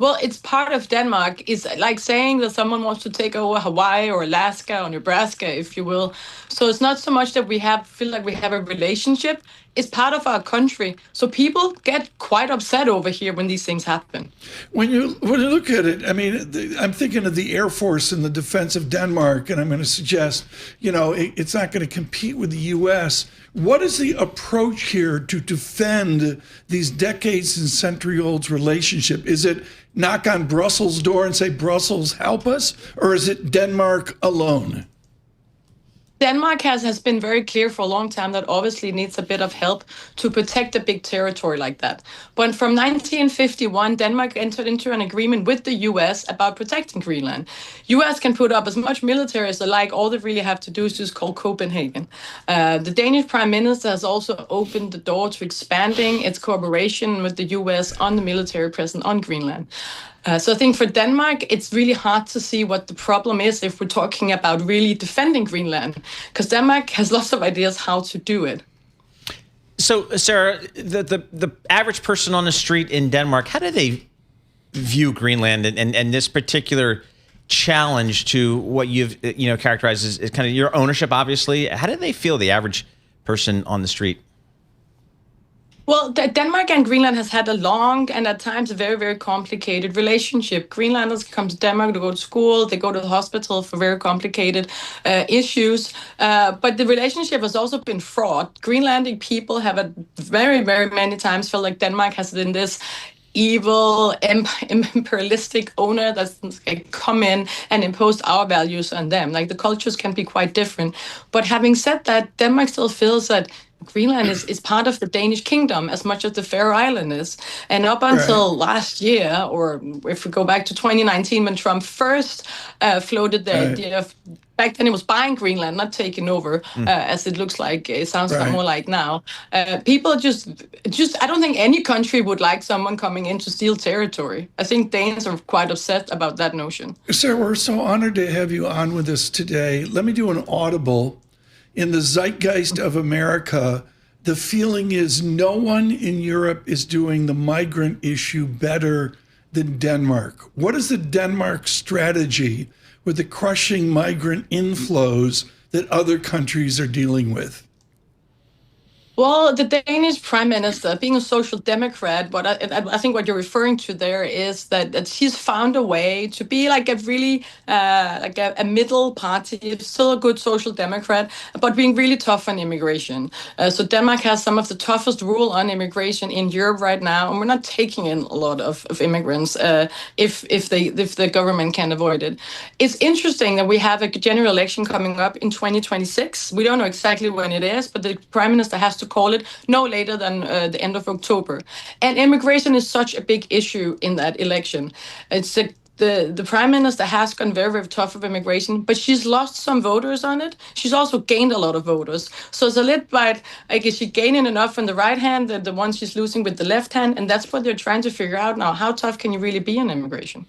Well, it's part of Denmark. It's like saying that someone wants to take over Hawaii or Alaska or Nebraska, if you will. So it's not so much that feel like we have a relationship. It's part of our country. So people get quite upset over here when these things happen. When you look at it, I mean, I'm thinking of the Air Force and the defense of Denmark, and I'm going to suggest, it's not going to compete with the U.S. What is the approach here to defend these decades and century-old relationship? Is it knock on Brussels' door and say, Brussels, help us? Or is it Denmark alone? Denmark has been very clear for a long time that obviously needs a bit of help to protect a big territory like that. But from 1951, Denmark entered into an agreement with the US about protecting Greenland. US can put up as much military as they like. All they really have to do is just call Copenhagen. The Danish Prime Minister has also opened the door to expanding its cooperation with the US on the military presence on Greenland. So I think for Denmark, it's really hard to see what the problem is if we're talking about really defending Greenland, because Denmark has lots of ideas how to do it. So, Sara, the average person on the street in Denmark, how do they view Greenland and this particular challenge to what you've characterized as kind of your ownership, obviously? How do they feel, the average person on the street? Well, Denmark and Greenland has had a long and at times a very, very complicated relationship. Greenlanders come to Denmark to go to school. They go to the hospital for very complicated issues. But the relationship has also been fraught. Greenlandic people have very, very many times felt like Denmark has been this evil, imperialistic owner that's come in and imposed our values on them. Like, the cultures can be quite different. But having said that, Denmark still feels that Greenland is part of the Danish kingdom as much as the Faroe Island is. And up until last year, or if we go back to 2019 when Trump first floated the idea of, back then it was buying Greenland, not taking over, as it looks like, it sounds more like now. People just, I don't think any country would like someone coming in to steal territory. I think Danes are quite upset about that notion. Sir, we're so honored to have you on with us today. Let me do an audible. In the zeitgeist of America, the feeling is no one in Europe is doing the migrant issue better than Denmark. What is the Denmark strategy with the crushing migrant inflows that other countries are dealing with? Well, the Danish Prime Minister, being a social democrat, but I think what you're referring to there is that she's found a way to be like a really like a middle party, still a good social democrat, but being really tough on immigration. So Denmark has some of the toughest rule on immigration in Europe right now, and we're not taking in a lot of immigrants if the government can avoid it. It's interesting that we have a general election coming up in 2026. We don't know exactly when it is, but the Prime Minister has to call it no later than the end of October. And immigration is such a big issue in that election. It's the Prime Minister has gone very, very tough of immigration, but she's lost some voters on it. She's also gained a lot of voters. So it's a little bit, like, is she gaining enough on the right hand, the ones she's losing with the left hand? And that's what they're trying to figure out now. How tough can you really be on immigration?